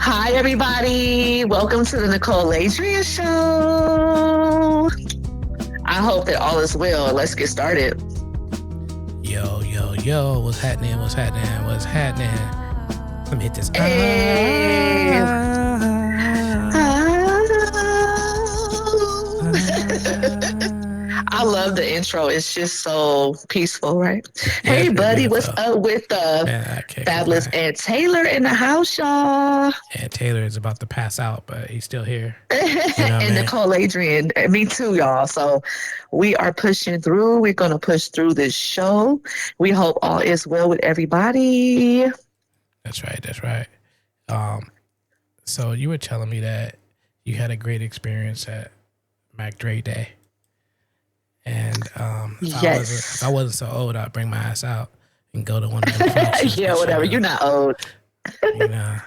Hi, everybody. Welcome to the Nicole Aladrian Show. I hope that all is well. Let's get started. Yo, yo, yo, what's happening? What's happening? What's happening? Let me hit this. Hey. I love the intro. It's just so peaceful, right? Yeah, Hey, it's pretty buddy, what's beautiful. up with the Man, I can't fabulous complain. and Taylor in the house, y'all? And Taylor is about to pass out, but he's still here. You know what I And mean? Nicole Adrian, me too, y'all. So we are pushing through. We're going to push through this show. We hope all is well with everybody. That's right. That's right. Um, so you were telling me that you had a great experience at Mac Dre Day, and if I Yes. wasn't so old, I'd bring my ass out and go to one of them functions. Yeah, But whatever. You're not old. you know.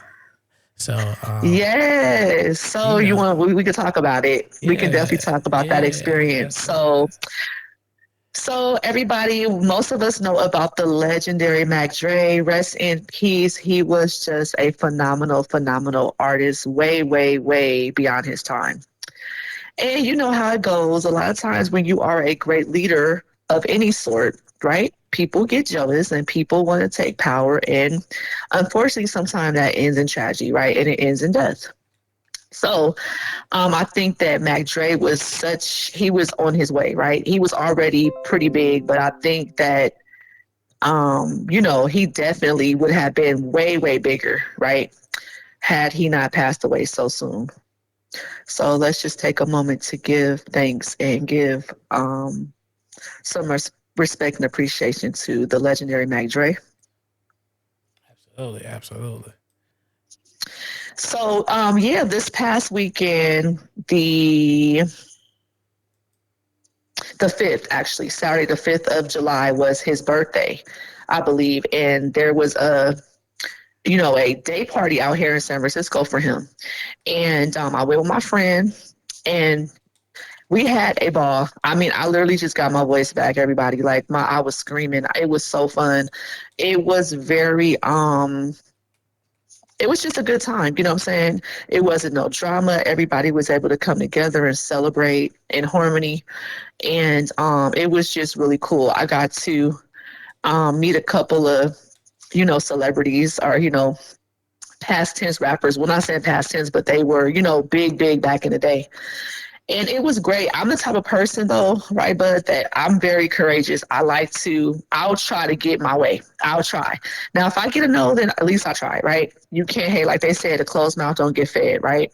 So Yes. you So you know, want we could talk about it. We can definitely yeah, talk about that yeah, experience. let's do it. So everybody, most of us know about the legendary Mac Dre. Rest in peace. He was just a phenomenal, phenomenal artist, way, way, way beyond his time. And you know how it goes. A lot of times when you are a great leader of any sort, right? People get jealous and people want to take power. And unfortunately, sometimes that ends in tragedy, right? And it ends in death. So I think that Mac Dre was he was on his way, right? He was already pretty big, but I think that, he definitely would have been way, way bigger, right? Had he not passed away so soon. So let's just take a moment to give thanks and give some respect and appreciation to the legendary Mac Dre. Absolutely, absolutely. So, yeah, this past weekend, the the 5th, actually, Saturday, the 5th of July was his birthday, I believe. And there was a day party out here in San Francisco for him. And I went with my friend and we had a ball. I mean, I literally just got my voice back, everybody. I was screaming. It was so fun. It was it was just a good time. You know what I'm saying? It wasn't no drama. Everybody was able to come together and celebrate in harmony. And it was just really cool. I got to meet a couple of, celebrities or, past tense rappers. Well, not saying past tense, but they were, big, big back in the day. And it was great. I'm the type of person though, right, Bud, that I'm very courageous. I'll try to get my way. I'll try. Now, if I get a no, then at least I try, right? You can't hate, like they said, a closed mouth don't get fed, right?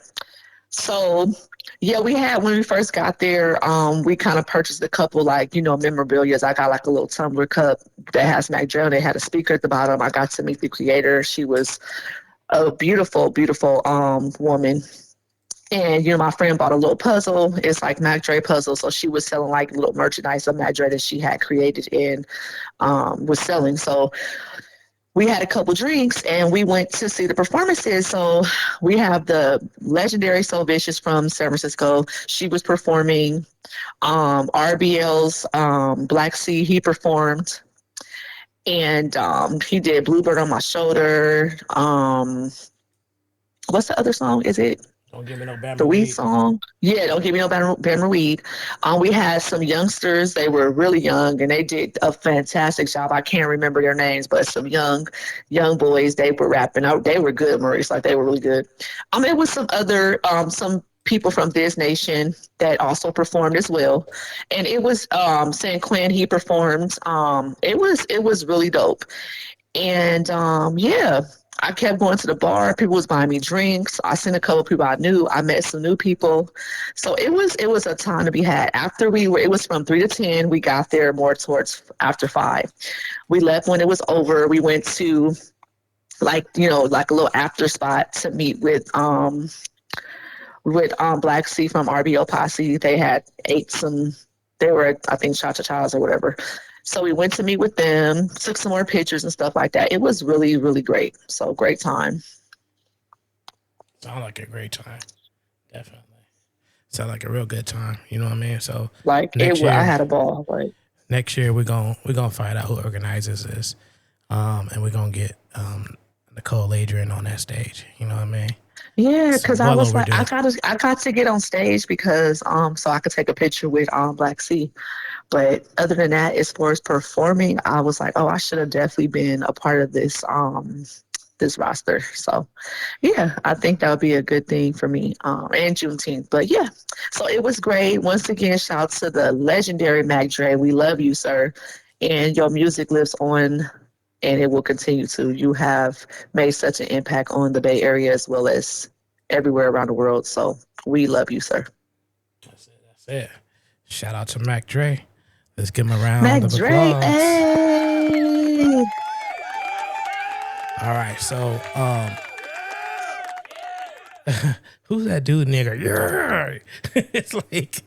So yeah, when we first got there, we kind of purchased a couple memorabilia. I got like a little tumbler cup that has Mac Dre. They had a speaker at the bottom. I got to meet the creator. She was a beautiful, beautiful woman. And my friend bought a little puzzle. It's like Mac Dre puzzle. So she was selling like little merchandise of Mac Dre that she had created and was selling. So we had a couple drinks and we went to see the performances. So we have the legendary So Vicious from San Francisco. She was performing. RBL's Black Sea, he performed. And he did Bluebird on My Shoulder. What's the other song? Is it Don't give me no Bama the weed weed. song? Yeah, Don't Give Me No Banner Weed. We had some youngsters. They were really young and they did a fantastic job. I can't remember their names, but some young boys, they were rapping. They were good, Maurice. Like they were really good. It was some people from this nation that also performed as well. And it was San Quinn, he performed. It was really dope. And yeah, I kept going to the bar. People was buying me drinks. I seen a couple of people I knew. I met some new people. So it was a time to be had. It was from 3 to 10. We got there more towards after 5. We left when it was over. We went to like a little after spot to meet with Black Sea from RBO Posse. They had ate some. They were, I think, Cha Cha Cha's or whatever. So we went to meet with them, took some more pictures and stuff like that. It was really, really great. So great time. Sound like a great time. Definitely. Sound like a real good time. You know what I mean? So next I year, had a ball. Like, we're gonna find out who organizes this, and we're gonna get Nicole Aladrian on that stage. You know what I mean? Yeah, It's because I well was like, overdue. I got to get on stage because so I could take a picture with Black Sea. But other than that, as far as performing, I was like, oh, I should have definitely been a part of this roster. So yeah, I think that would be a good thing for me, and Juneteenth. But yeah, so it was great. Once again, shout out to the legendary Mac Dre. We love you, sir. And your music lives on and it will continue to. You have made such an impact on the Bay Area as well as everywhere around the world. So we love you, sir. That's it. That's it. Shout out to Mac Dre. Let's give him a round Mac of Dre, applause. hey! All right, so who's that dude, nigga? Yeah. It's like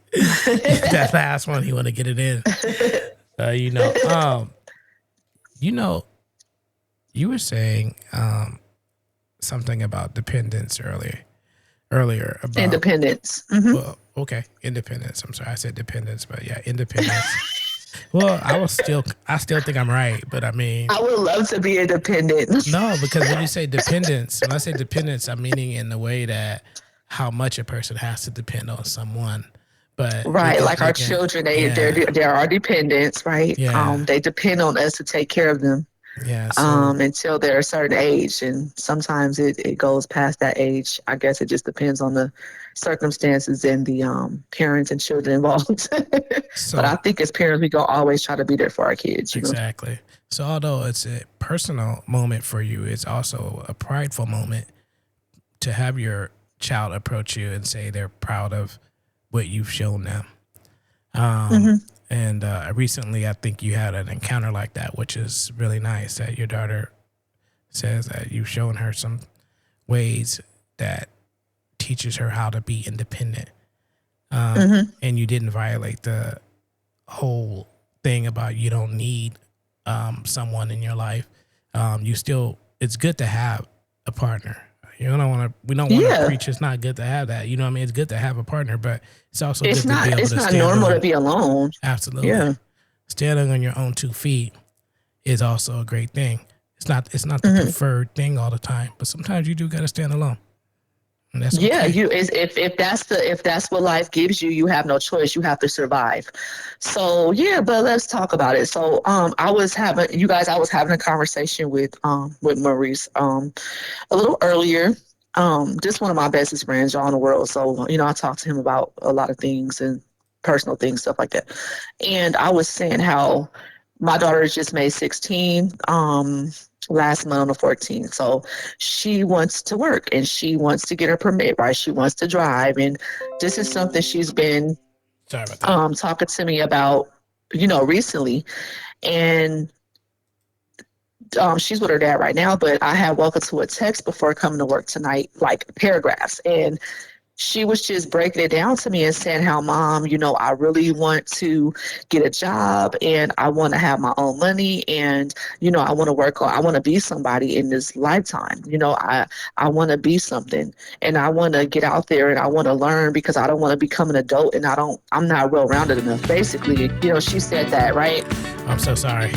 that last one. He want to get it in. You know, you know, you were saying something about dependence earlier. Earlier about Independence. Hmm. well, okay, independence. I'm sorry, I said dependence, but yeah, independence. Well, I still think I'm right, but I mean, I would love to be independent. no, because when you say dependence, when I say dependence, I'm meaning in the way that how much a person has to depend on someone. But Right, like our we can, children, yeah, they're our dependents, right? yeah, They depend on us to take care of them yeah. So, until they're a certain age, and sometimes it goes past that age. I guess it just depends on the circumstances and the parents and children involved. But I so think as parents, we gonna always try to be there for our kids. You know. exactly. So, although it's a personal moment for you, it's also a prideful moment to have your child approach you and say they're proud of what you've shown them. Um, Hmm. and recently, I think you had an encounter like that, which is really nice. That your daughter says that you've shown her some ways that teaches her how to be independent, Hmm. and you didn't violate the whole thing about you don't need someone in your life. You still, it's good to have a partner. You don't want to. We don't want to Yeah, preach. It's not good to have that. You know what I mean? It's good to have a partner, but it's also good to be able it's to not stand normal to on. be alone. Absolutely, Yeah. standing on your own 2 feet is also a great thing. It's not the Hmm. preferred thing all the time, but sometimes you do got to stand alone, and that's Yeah, okay. if that's what life gives you, you have no choice. You have to survive. So yeah, but let's talk about it. So I was having a conversation with Maurice a little earlier. Just one of my bestest friends, y'all in the world. So I talked to him about a lot of things and personal things, stuff like that. And I was saying how my daughter just made 16 last month on the 14th. So she wants to work and she wants to get her permit, right? She wants to drive. And this is something she's been Sorry about that. talking to me about, recently. And she's with her dad right now, but I had woken to a text before coming to work tonight, like paragraphs. And she was just breaking it down to me and saying how, mom, I really want to get a job and I want to have my own money and, I want to I want to be somebody in this lifetime. I want to be something and I want to get out there and I want to learn because I don't want to become an adult and I'm not well rounded enough. Basically, she said that, right? I'm so sorry.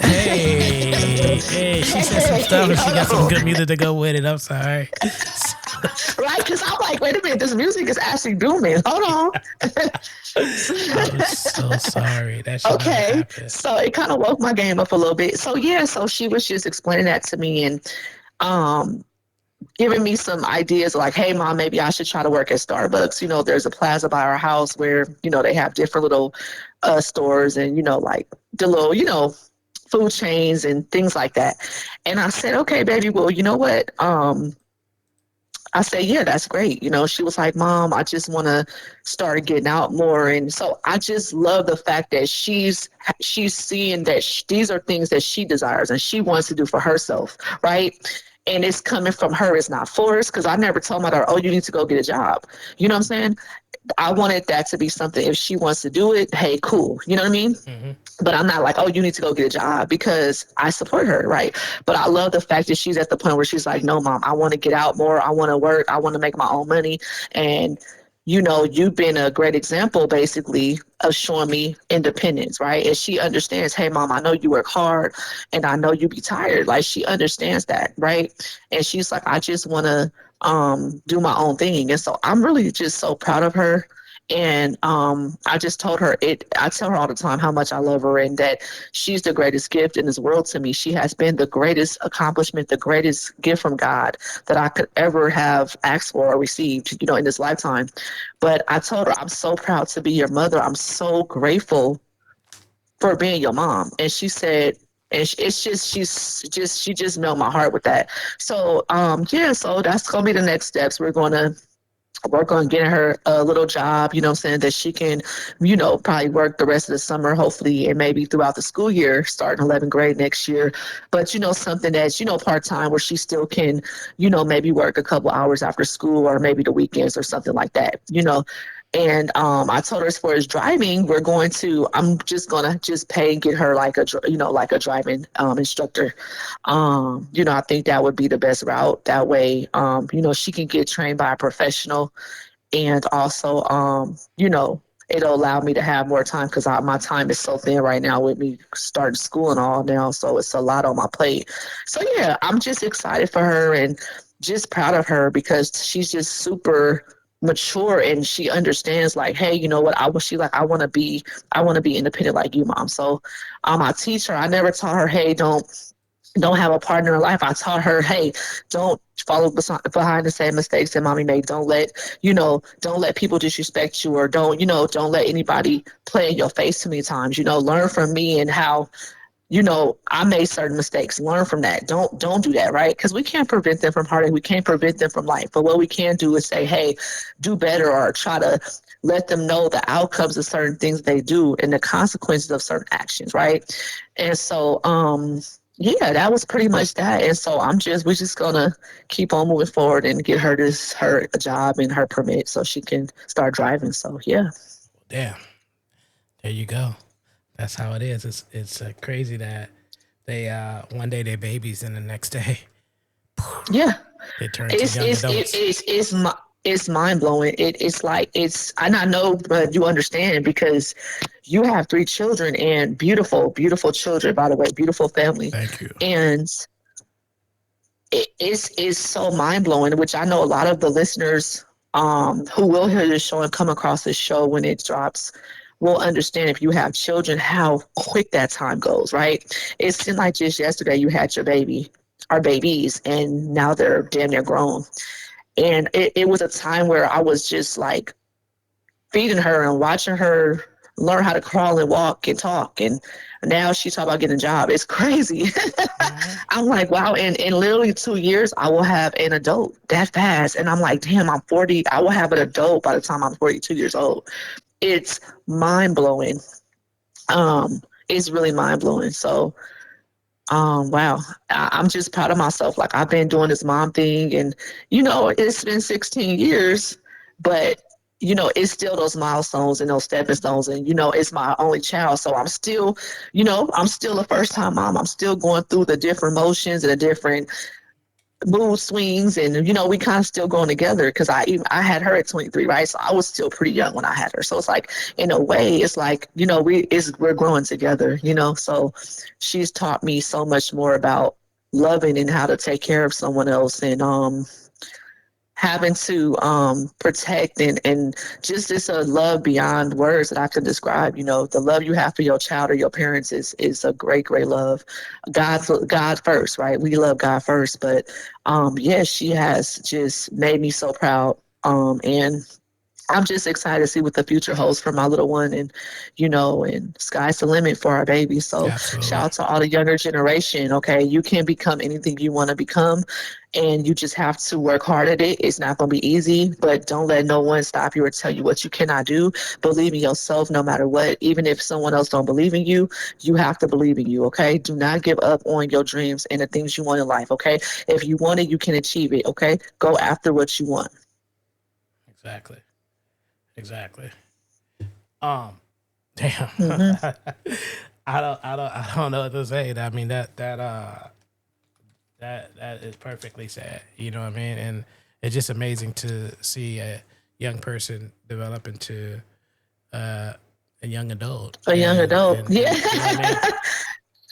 Hey, hey, she said some stuff Hey, and she got some hold good on. music to go with it. I'm sorry. Right? Because I'm like, wait a minute, this music is actually booming. Hold on. I'm so sorry. That should not have Okay, happened. so it kind of woke my game up a little bit. So yeah, so she was just explaining that to me and um giving me some ideas like, hey mom, maybe I should try to work at Starbucks. There's a plaza by our house where, they have different little stores and, like the little, food chains and things like that. And I said, okay, baby, well, you know what? I said, yeah, that's great. She was like, mom, I just want to start getting out more. And so I just love the fact that she's seeing that these are things that she desires and she wants to do for herself. Right. And it's coming from her. It's not forced because I never told my daughter, oh, you need to go get a job. You know what I'm saying? I wanted that to be something. If she wants to do it, hey, cool. You know what I mean? Mm-hmm. But I'm not like, oh, you need to go get a job because I support her, right? But I love the fact that she's at the point where she's like, no, mom, I want to get out more. I want to work. I want to make my own money. And, you've been a great example basically of showing me independence, right? And she understands, hey, mom, I know you work hard and I know you be tired. Like, she understands that, right? And she's like, I just want to do my own thing. And so I'm really just so proud of her. And I just told her I tell her all the time how much I love her and that she's the greatest gift in this world to me. She has been the greatest accomplishment, the greatest gift from God that I could ever have asked for or received, in this lifetime. But I told her, I'm so proud to be your mother. I'm so grateful for being your mom. And she said, and it's just she just melt my heart with that. So yeah, so that's gonna be the next steps. We're gonna work on getting her a little job, what I'm saying, that she can, probably work the rest of the summer, hopefully, and maybe throughout the school year, starting 11th grade next year. But, something that's, part time where she still can, maybe work a couple hours after school or maybe the weekends or something like that. And I told her as far as driving, I'm just gonna just pay and get her like a driving instructor. I think that would be the best route. That way, she can get trained by a professional, and also, it'll allow me to have more time because my time is so thin right now with me starting school and all now. So it's a lot on my plate. So yeah, I'm just excited for her and just proud of her because she's just super mature and she understands like, hey, you know what, I want to be independent like you, mom. So I teach her. I never taught her, hey, don't have a partner in life. I taught her, hey, don't follow behind the same mistakes that mommy made. Don't let people disrespect you, or don't let anybody play in your face too many times. Learn from me and how, I made certain mistakes. Learn from that. Don't do that, right? Because we can't prevent them from heartache. We can't prevent them from life. But what we can do is say, hey, do better, or try to let them know the outcomes of certain things they do and the consequences of certain actions, right? And so, yeah, that was pretty much that. And so we're just gonna keep on moving forward and get her a job and her permit so she can start driving. So yeah. Damn, there you go. That's how it is. It's crazy that they one day they're babies and the next day Yeah. they turn into It's young it's adults. it's mind blowing. It's like and I know, but you understand because you have three children and beautiful, beautiful children, by the way, beautiful family. Thank you. And it's so mind blowing, which I know a lot of the listeners who will hear this show and come across this show when it drops will understand if you have children how quick that time goes, right? It seemed like just yesterday you had your baby or babies and now they're damn near grown. And it was a time where I was just like feeding her and watching her learn how to crawl and walk and talk. And now she's talking about getting a job. It's crazy. Mm-hmm. I'm like, wow. And in literally 2 years, I will have an adult that fast. And I'm like, damn, I'm 40. I will have an adult by the time I'm 42 years old. It's mind blowing. It's really mind blowing. So, wow, I'm just proud of myself. Like, I've been doing this mom thing, and it's been 16 years, but it's still those milestones and those stepping stones, and it's my only child, so I'm still a first time mom. I'm still going through the different motions and the different mood swings, and we kind of still going together because I had her at 23, right? So I was still pretty young when I had her. So it's like, in a way, it's like, we're growing together, so she's taught me so much more about loving and how to take care of someone else, and having to protect, and just this love beyond words that I can describe. The love you have for your child or your parents is a great, great love. God first, right? We love God first, but yeah, she has just made me so proud. And I'm just excited to see what the future holds for my little one, and sky's the limit for our baby. So shout Absolutely. out to all the younger generation. Okay, you can become anything you want to become, and you just have to work hard at it. It's not going to be easy, but don't let no one stop you or tell you what you cannot do. Believe in yourself, no matter what. Even if someone else don't believe in you, you have to believe in you. Okay, do not give up on your dreams and the things you want in life. Okay, if you want it, you can achieve it. Okay, go after what you want. Exactly. Exactly. Um. Damn. Hmm. I don't know what to say. I mean that is perfectly said. You know what I mean? And it's just amazing to see. young person develop into uh, a young adult, A young adult. Yeah. and you know what I mean.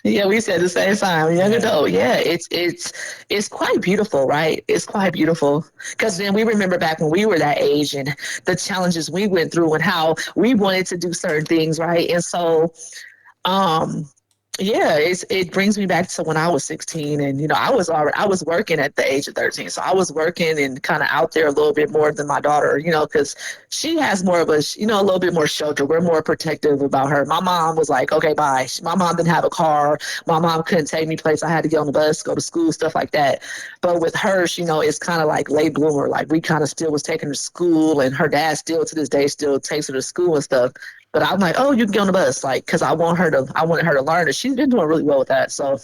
Yeah, we said the same time. Young Yeah. adult. Yeah, it's quite beautiful, right? It's quite beautiful because then we remember back when we were that age and the challenges we went through and how we wanted to do certain things, right? And so um yeah, it brings me back to when I was 16, and I was working at the age of 13, so I was working and kind of out there a little bit more than my daughter, because she has more of a a little bit more shelter. We're more protective about her. My mom was like, okay, bye. My mom didn't have a car. My mom couldn't take me place. I had to get on the bus, go to school, stuff like that. But with her, it's kind of like late bloomer. Like we kind of still was taking her to school, and her dad still to this day still takes her to school and stuff. But I'm like, oh, you can get on the bus, like, because I wanted her to learn it. She's been doing really well with that. So,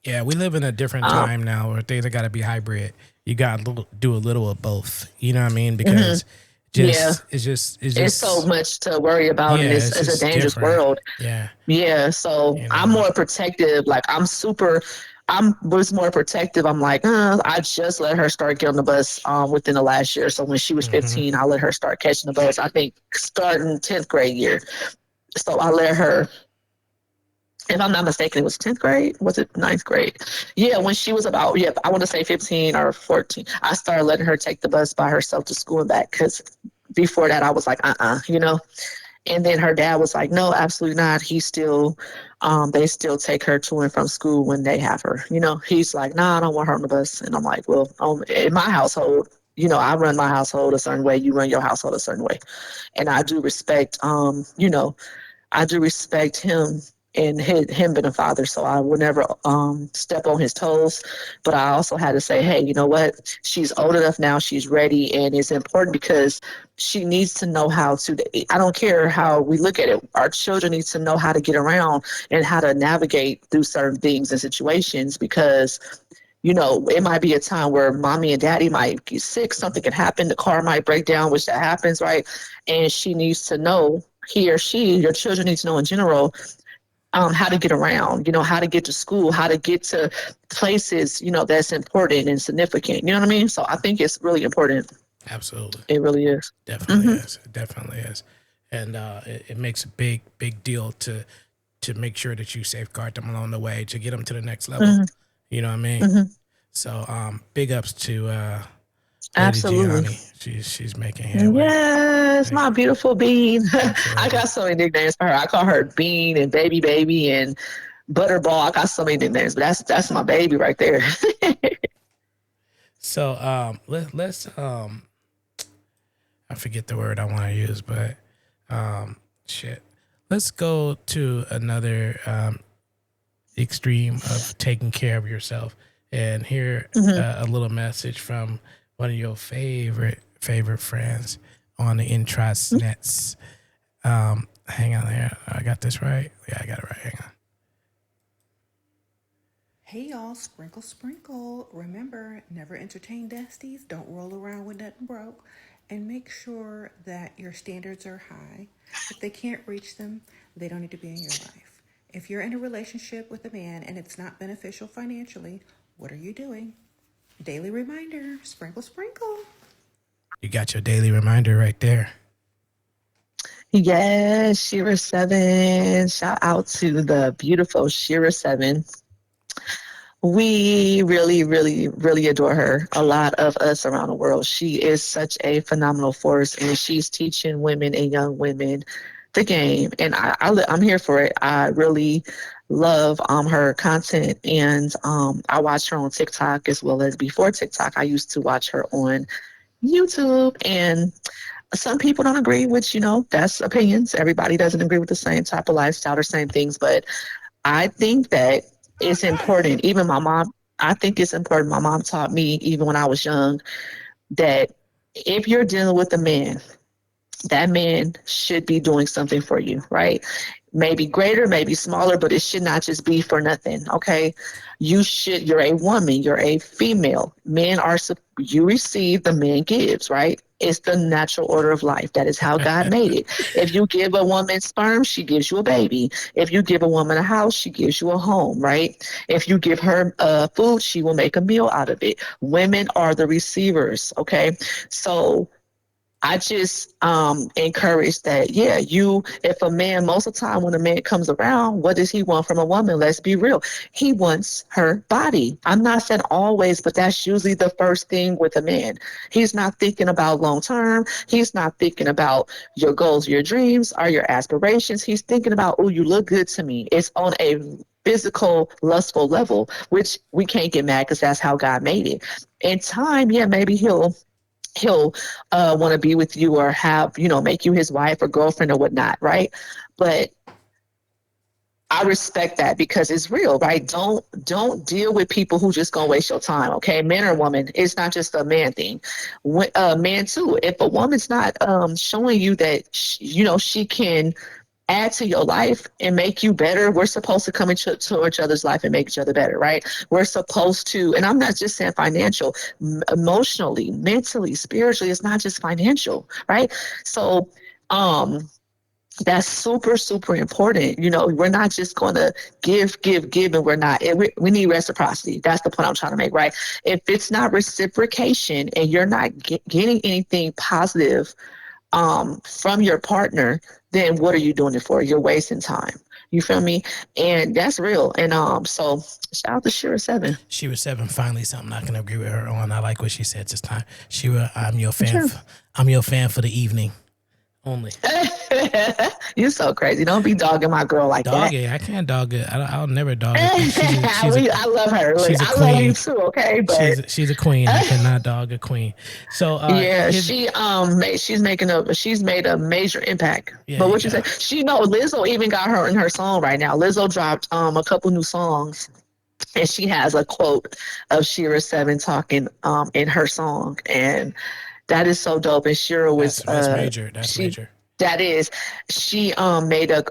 Yeah, we live in a different um, time now where things got to be hybrid. You got to do a little of both. You know what I mean? mhm, Because yeah, it's it's so just much to worry about, and yeah, it's it's a just dangerous different. world. Yeah, Yeah, so you I'm know. more protective. Like I'm was more protective. I'm like, I just let her start getting on the bus within the last year. So when she was Hmm. 15, I let her start catching the bus. I think starting 10th grade year. So I let her, if I'm not mistaken, it was 10th grade. Was it ninth grade? Yeah, when she was about, yeah, I want to say 15 or 14, I started letting her take the bus by herself to school and back because before that I was like, And then her dad was like, no, absolutely not. They still take her to and from school when they have her. He's like, nah, I don't want her on the bus. And I'm like, well, in my household, I run my household a certain way. You run your household a certain way. And I do respect him and him being a father, so I would never step on his toes. But I also had to say, hey, you know what? She's old enough now. She's ready, and it's important because she needs to know how to. I don't care how we look at it. Our children need to know how to get around and how to navigate through certain things and situations because it might be a time where mommy and daddy might get sick, something can happen, the car might break down, which that happens, right? And she needs to know, he or she, your children need to know in general, how to get around, how to get to school, how to get to places, that's important and significant. You know what I mean? So I think it's really important. Absolutely, It really is. definitely Mm-hmm. is, definitely is, and it makes a big deal to make sure that you safeguard them along the way to get them to the next level. Mm-hmm. You know what I mean? Mm-hmm. So big ups to Lady Absolutely. Gianni. She's making headway. Yes, my beautiful Bean. I Absolutely. got so many nicknames for her. I call her Bean and Baby Baby and Butterball. I got so many nicknames, but that's my baby right there. So let's I forget the word I want to use, but shit. Let's go to another extreme of taking care of yourself, and hear Hmm. a little message from one of your favorite friends on the intranets. Hang on here. I got this right. Yeah, I got it right. Hang on. Hey y'all, sprinkle, sprinkle. Remember, never entertain besties. Don't roll around with nothing broke. And make sure that your standards are high. If they can't reach them, they don't need to be in your life. If you're in a relationship with a man and it's not beneficial financially, what are you doing? Daily reminder, sprinkle, sprinkle. You got your daily reminder right there. Yes, Shira Seven. Shout out to the beautiful Shira Seven. We really, really, really adore her. A lot of us around the world. She is such a phenomenal force, and she's teaching women and young women the game. And I'm here for it. I really love her content, and I watch her on TikTok as well as before TikTok. I used to watch her on YouTube, and some people don't agree, which that's opinions. Everybody doesn't agree with the same type of lifestyle or same things, but I think that it's important. Even my mom, I think it's important. My mom taught me, even when I was young, that if you're dealing with a man, that man should be doing something for you, right? Maybe greater, maybe smaller, but it should not just be for nothing, okay? You're a woman, you're a female. You receive, the man gives, right? It's the natural order of life. That is how God made it. If you give a woman sperm, she gives you a baby. If you give a woman a house, she gives you a home, right? If you give her food, she will make a meal out of it. Women are the receivers, okay? So I just encourage that, yeah, if a man, most of the time when a man comes around, what does he want from a woman? Let's be real. He wants her body. I'm not saying always, but that's usually the first thing with a man. He's not thinking about long term. He's not thinking about your goals, your dreams, or your aspirations. He's thinking about, oh, you look good to me. It's on a physical, lustful level, which we can't get mad because that's how God made it. In time, yeah, maybe he'll want to be with you or have, make you his wife or girlfriend or whatnot, right? But I respect that because it's real, right? Don't deal with people who just gonna waste your time, okay? Man or woman, it's not just a man thing. Man too. If a woman's not showing you that she can add to your life and make you better, we're supposed to come into each other's life and make each other better, right? We're supposed to, and I'm not just saying financial, emotionally, mentally, spiritually. It's not just financial, right? So, that's super, super important. We're not just going to give, and we're not. We need reciprocity. That's the point I'm trying to make, right? If it's not reciprocation and you're not getting anything positive from your partner, then what are you doing it for? You're wasting time. You feel me? And that's real. And so shout out to Shira Seven. Shira Seven, finally something I can agree with her on. I like what she said this time. Shira, I'm your fan. Sure. I'm your fan for the evening only. You're so crazy. Don't be dogging my girl like that. Dog it. I can't dog it. I'll never dog it. I love her. She's a I queen. love you too. Okay, but she's a queen. I cannot dog a queen. So yeah, she's made a major impact. Yeah, but what you say? Lizzo even got her in her song right now. Lizzo dropped a couple new songs. And she has a quote of Shira Seven talking in her song, and that is so dope. And Shira was that's major. That's major. That is. She made a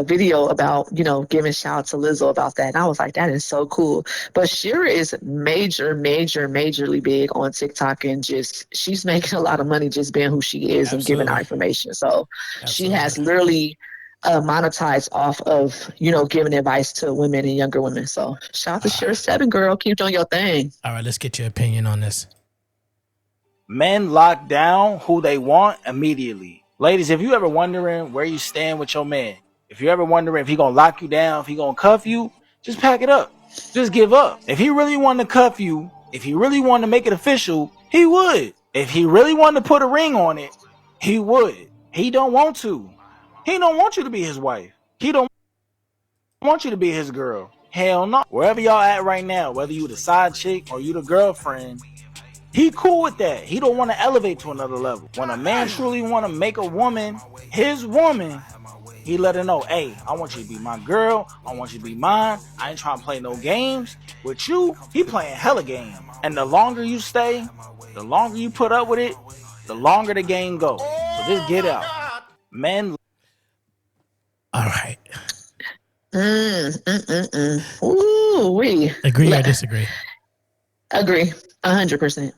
video about giving shout out to Lizzo about that, and I was like, that is so cool. But Shira is majorly big on TikTok, and just she's making a lot of money just being who she is. Absolutely. And giving our information. So she has literally monetized off of giving advice to women and younger women. So shout out to Shira Seven, girl. Keep doing your thing. All right, let's get your opinion on this. Men lock down who they want immediately. Ladies, if you ever wondering where you stand with your man, if you ever wondering if he gonna lock you down, if he gonna cuff you, just pack it up. Just give up. If he really wanted to cuff you, if he really wanted to make it official, he would. If he really wanted to put a ring on it, he would. He don't want to. He don't want you to be his wife. He don't want you to be his girl. Hell no. Wherever y'all at right now, whether you the side chick or you the girlfriend, he cool with that. He don't want to elevate to another level. When a man truly want to make a woman his woman, he let her know, hey, I want you to be my girl. I want you to be mine. I ain't trying to play no games. With you, he playing hella games. And the longer you stay, the longer you put up with it, the longer the game goes. So just get out. Men. All right. Ooh, we agree or disagree? Agree, 100%.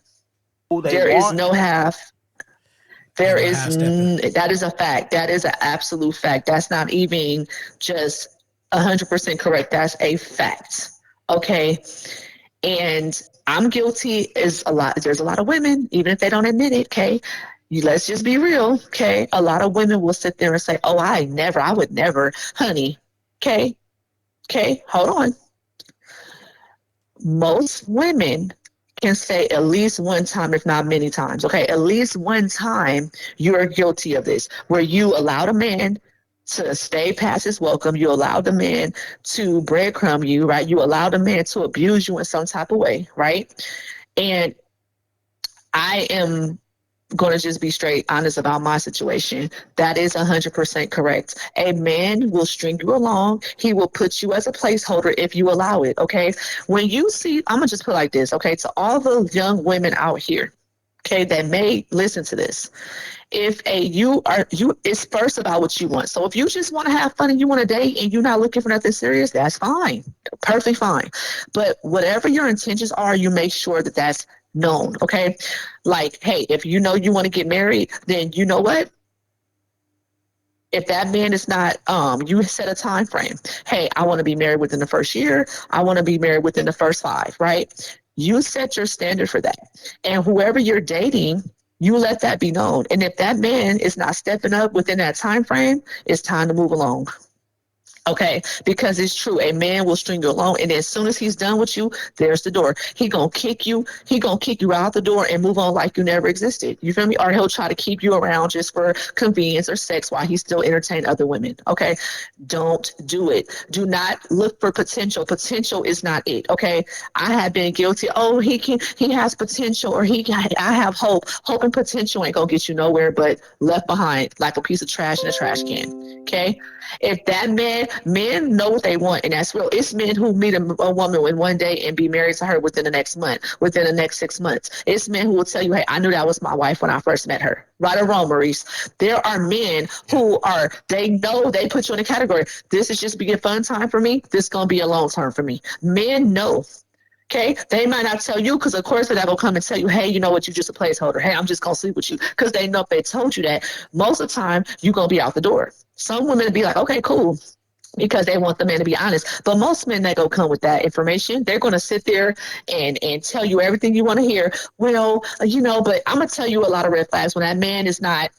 There is no half. That is a fact. That is an absolute fact. That's not even just 100% correct. That's a fact. Okay. And I'm guilty there's a lot of women, even if they don't admit it. Okay. Let's just be real. Okay. A lot of women will sit there and say, oh, I would never, honey. Okay. Okay. Hold on. Most women can say at least one time, if not many times, okay, at least one time you're guilty of this, where you allowed a man to stay past his welcome, you allowed the man to breadcrumb you, right? You allowed a man to abuse you in some type of way, right? And I am going to just be straight honest about my situation. That is 100% correct. A man will string you along. He will put you as a placeholder if you allow it, okay? When you see, I'm going to just put it like this, okay? To all the young women out here, okay, that may listen to this. It's first about what you want. So if you just want to have fun and you want to date and you're not looking for nothing serious, that's fine. Perfectly fine. But whatever your intentions are, you make sure that that's known, okay? Like, hey, if you know you want to get married, then you know what? If that man is not, you set a time frame. Hey, I want to be married within the first year. I want to be married within the first 5, right? You set your standard for that. And whoever you're dating, You let that be known. And if that man is not stepping up within that time frame, it's time to move along. Okay, because it's true. A man will string you along, and as soon as he's done with you, there's the door. He gonna kick you. He gonna kick you out the door and move on like you never existed. You feel me? Or he'll try to keep you around just for convenience or sex while he still entertain other women. Okay, don't do it. Do not look for potential. Potential is not it. Okay, I have been guilty. Oh, he can. He has potential, or he. I have hope. Hope and potential ain't gonna get you nowhere, but left behind like a piece of trash in a trash can. Okay, if that man, men know what they want, and that's real. It's men who meet a woman in one day and be married to her within the next month, within the next 6 months. It's men who will tell you, hey, I knew that was my wife when I first met her. Right or wrong, Maurice? There are men who are, they know, they put you in a category. This is just be a fun time for me. This is going to be a long term for me. Men know. Okay, they might not tell you because, of course, they're not gonna come and tell you, "Hey, you know what? You're just a placeholder. Hey, I'm just gonna sleep with you," because they know if they told you that, most of the time you're gonna be out the door. Some women be like, "Okay, cool," because they want the man to be honest. But most men that go come with that information, they're going to sit there and tell you everything you want to hear. Well, but I'm going to tell you a lot of red flags when that man is not.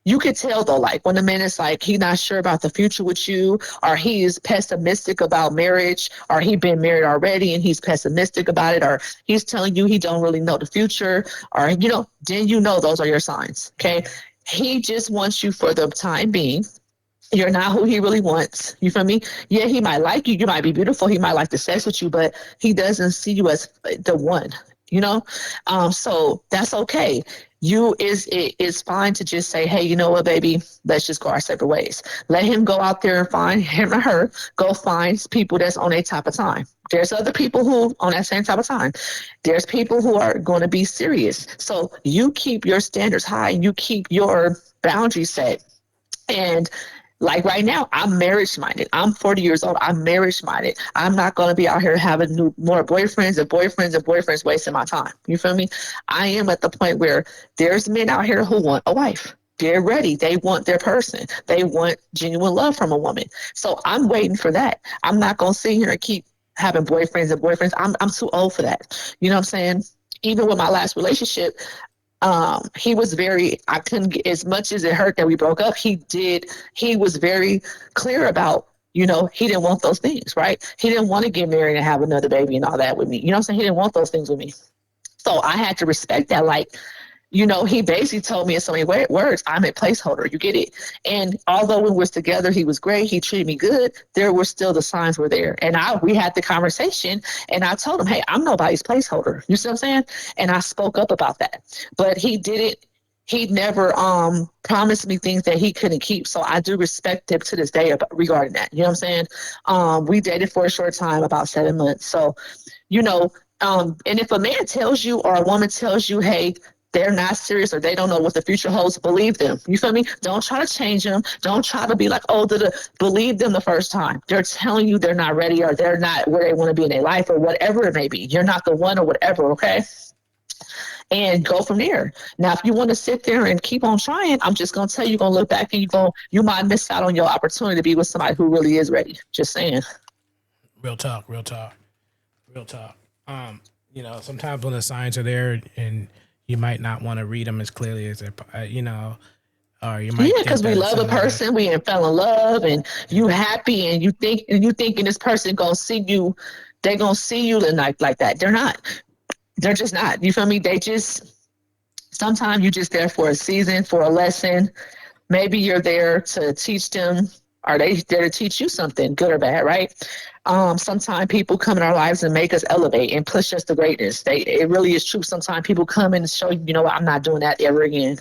You could tell though, like when the man is like he's not sure about the future with you, or he's pessimistic about marriage, or he been married already and he's pessimistic about it, or he's telling you he don't really know the future, or then those are your signs. Okay, he just wants you for the time being. You're not who he really wants. You feel me? Yeah, he might like you. You might be beautiful. He might like to sex with you, but he doesn't see you as the one. You know, so that's okay. It's fine to just say, hey, you know what, baby, let's just go our separate ways. Let him go out there and find him or her. Go find people that's on a type of time. There's other people who on that same type of time. There's people who are going to be serious. So you keep your standards high and you keep your boundaries set. And like right now, I'm marriage minded. I'm 40 years old. I'm marriage minded. I'm not going to be out here having more boyfriends and boyfriends and boyfriends wasting my time. You feel me? I am at the point where there's men out here who want a wife. They're ready. They want their person. They want genuine love from a woman. So I'm waiting for that. I'm not going to sit here and keep having boyfriends and boyfriends. I'm too old for that. You know what I'm saying? Even with my last relationship, he was very, I couldn't get, as much as it hurt that we broke up, he was very clear about, he didn't want those things, right? He didn't want to get married and have another baby and all that with me. You know what I'm saying? He didn't want those things with me. So I had to respect that. Like, he basically told me in so many words, I'm a placeholder. You get it? And although we was together, he was great. He treated me good. There were still the signs were there. And we had the conversation and I told him, hey, I'm nobody's placeholder. You see what I'm saying? And I spoke up about that. But he never promised me things that he couldn't keep. So I do respect him to this day regarding that. You know what I'm saying? We dated for a short time, about 7 months. So, and if a man tells you or a woman tells you, hey, they're not serious or they don't know what the future holds, believe them. You feel me? Don't try to change them. Don't try to be like, believe them the first time. They're telling you they're not ready or they're not where they want to be in their life or whatever it may be. You're not the one or whatever, okay? And go from there. Now, if you want to sit there and keep on trying, I'm just going to tell you, you're going to look back and you might miss out on your opportunity to be with somebody who really is ready. Just saying. Real talk. Sometimes when the signs are there and you might not want to read them as clearly as or you might because we love a person, we fell in love, and you happy, and you thinking this person gonna see you, they gonna see you tonight like that. They're not. They're just not. You feel me? Sometimes you're just there for a season, for a lesson. Maybe you're there to teach them. Are they there to teach you something, good or bad, right? Sometimes people come in our lives and make us elevate and push us to greatness. It really is true. Sometimes people come in and show you, what, I'm not doing that ever again.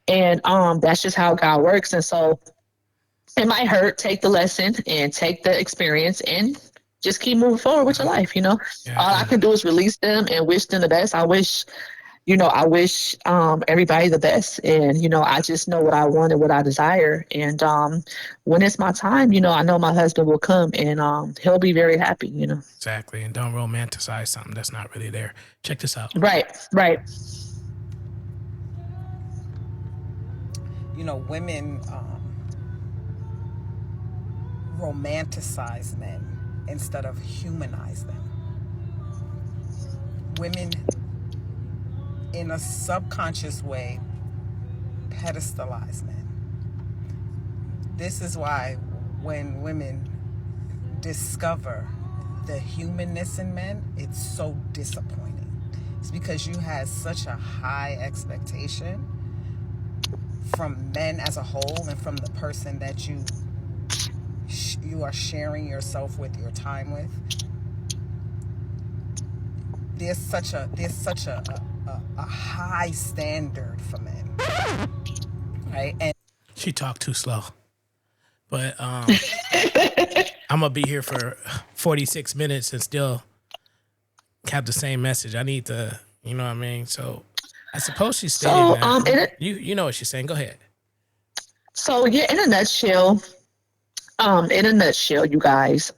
And that's just how God works. And so it might hurt. Take the lesson and take the experience and just keep moving forward with your life. All I can do is release them and wish them the best. I wish everybody the best. And, I just know what I want and what I desire. And when it's my time, I know my husband will come and he'll be very happy, Exactly. And don't romanticize something that's not really there. Check this out. Right. Women romanticize men instead of humanize them. Women, in a subconscious way, pedestalize men. This is why when women discover the humanness in men, it's so disappointing. It's because you had such a high expectation from men as a whole and from the person that you are sharing yourself with, your time with. There's such a high standard for men, right? And She talked too slow. But I'm gonna be here for 46 minutes and still have the same message. I need to, you know what I mean? So I suppose she's stating that you know what she's saying. Go ahead. So yeah, in a nutshell, you guys,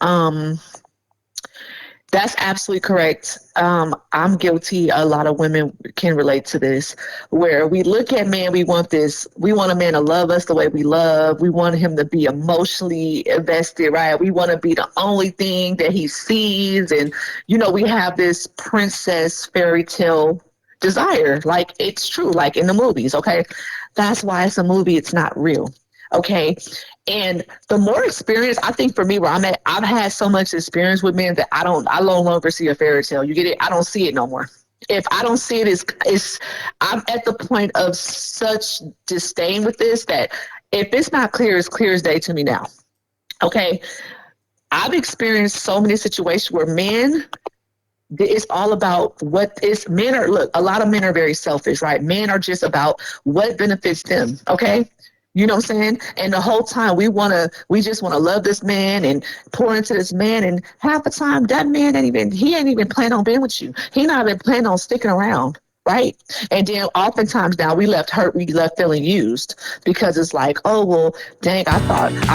that's absolutely correct. I'm guilty. A lot of women can relate to this, where we look at man, we want a man to love us the way we love. We want him to be emotionally invested, right? We want to be the only thing that he sees. And, we have this princess fairy tale desire. Like, it's true, like in the movies, okay? That's why it's a movie. It's not real. Okay. And the more experience, I think for me where I'm at, I've had so much experience with men that I no longer see a fairy tale. You get it? I don't see it no more. If I don't see it, I'm at the point of such disdain with this that if it's not clear, it's clear as day to me now. Okay. I've experienced so many situations where it's all about look, a lot of men are very selfish, right? Men are just about what benefits them. Okay. You know what I'm saying? And the whole time we just want to love this man and pour into this man. And half the time that man ain't even planning on being with you. He not even planning on sticking around. Right. And then oftentimes now we left feeling used because it's like, oh, well, dang, I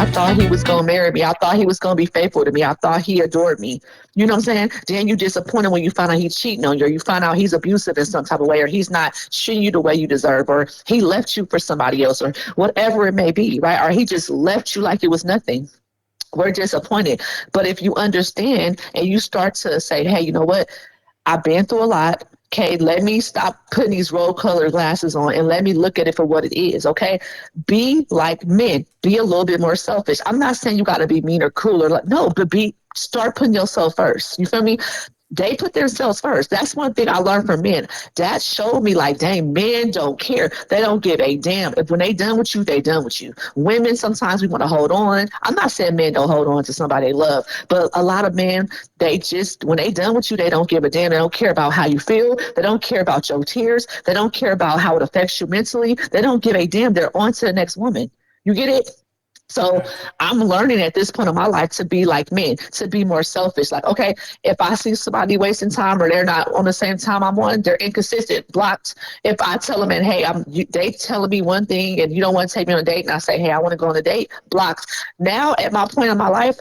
thought he was going to marry me. I thought he was going to be faithful to me. I thought he adored me. You know what I'm saying? Then you disappointed when you find out he's cheating on you, or you find out he's abusive in some type of way, or he's not treating you the way you deserve, or he left you for somebody else, or whatever it may be. Right. Or he just left you like it was nothing. We're disappointed. But if you understand and you start to say, hey, you know what? I've been through a lot. Okay, let me stop putting these rose-colored glasses on and let me look at it for what it is. Okay, be like men. Be a little bit more selfish. I'm not saying you got to be mean or cruel no, but start putting yourself first. You feel me? They put themselves first. That's one thing I learned from men. That showed me like, dang, men don't care. They don't give a damn. If when they done with you, they done with you. Women, sometimes we want to hold on. I'm not saying men don't hold on to somebody they love, but a lot of men, when they done with you, they don't give a damn. They don't care about how you feel. They don't care about your tears. They don't care about how it affects you mentally. They don't give a damn. They're on to the next woman. You get it? So I'm learning at this point in my life to be like men, to be more selfish. Like, okay, if I see somebody wasting time or they're not on the same time I'm on, they're inconsistent, blocked. If I tell them, and hey, they telling me one thing and you don't want to take me on a date, and I say, hey, I want to go on a date, blocked. Now at my point in my life,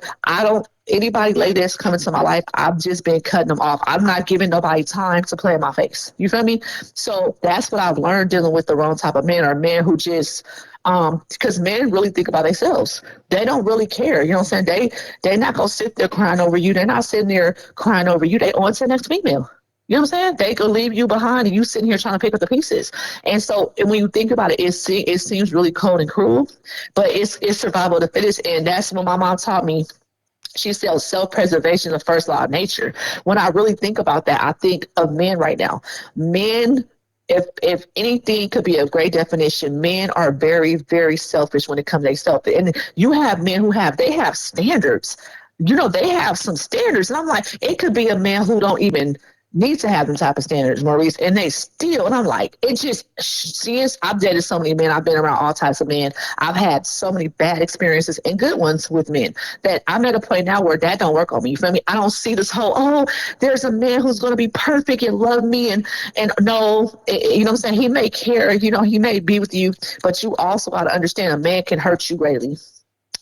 anybody lady that's coming to my life, I've just been cutting them off. I'm not giving nobody time to play in my face. You feel me? So that's what I've learned dealing with the wrong type of men, or men who just because men really think about themselves. They don't really care. You know what I'm saying? They're not gonna sit there crying over you. They're not sitting there crying over you. They on to the next female. You know what I'm saying? They could leave you behind and you sitting here trying to pick up the pieces. And so when you think about it, it seems really cold and cruel, but it's survival of the fittest. And that's what my mom taught me. She said self-preservation is the first law of nature. When I really think about that, I think of men right now. Men, if anything could be a great definition, men are very, very selfish when it comes to themselves. And you have men who have standards. They have some standards. And I'm like, it could be a man who don't even need to have them type of standards, Maurice, and and I'm like, I've dated so many men, I've been around all types of men, I've had so many bad experiences and good ones with men that I'm at a point now where that don't work on me. You feel me? I don't see this whole, there's a man who's going to be perfect and love me and no, you know what I'm saying? He may care, he may be with you, but you also got to understand a man can hurt you greatly.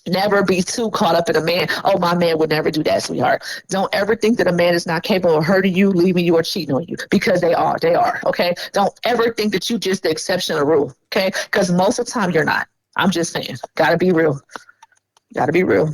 Never be too caught up in a man. Oh, my man would never do that, sweetheart. Don't ever think that a man is not capable of hurting you, leaving you, or cheating on you, because they are. They are. Okay. Don't ever think that you just the exception of the rule. Okay. Because most of the time you're not. I'm just saying. Gotta be real. Gotta be real.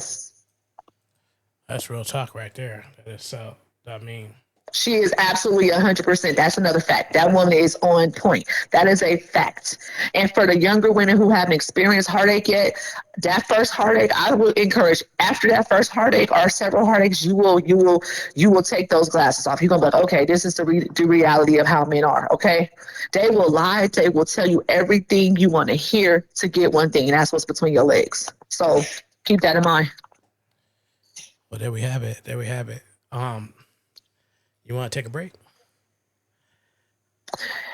That's real talk right there. That is so. I mean, She is absolutely 100%. That's another fact. That woman is on point. That is a fact. And for the younger women who haven't experienced heartache yet, that first heartache, I would encourage. After that first heartache or several heartaches, you will take those glasses off. You're gonna be like, okay, this is the reality of how men are. Okay, they will lie. They will tell you everything you want to hear to get one thing, and that's what's between your legs. So keep that in mind. Well, there we have it. There we have it. You want to take a break?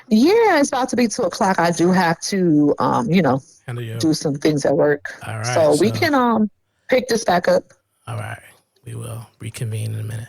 Yeah, it's about to be 2 o'clock. I do have to, Handle your. do some things at work. All right. So we So, can pick this back up. all right. We will reconvene in a minute.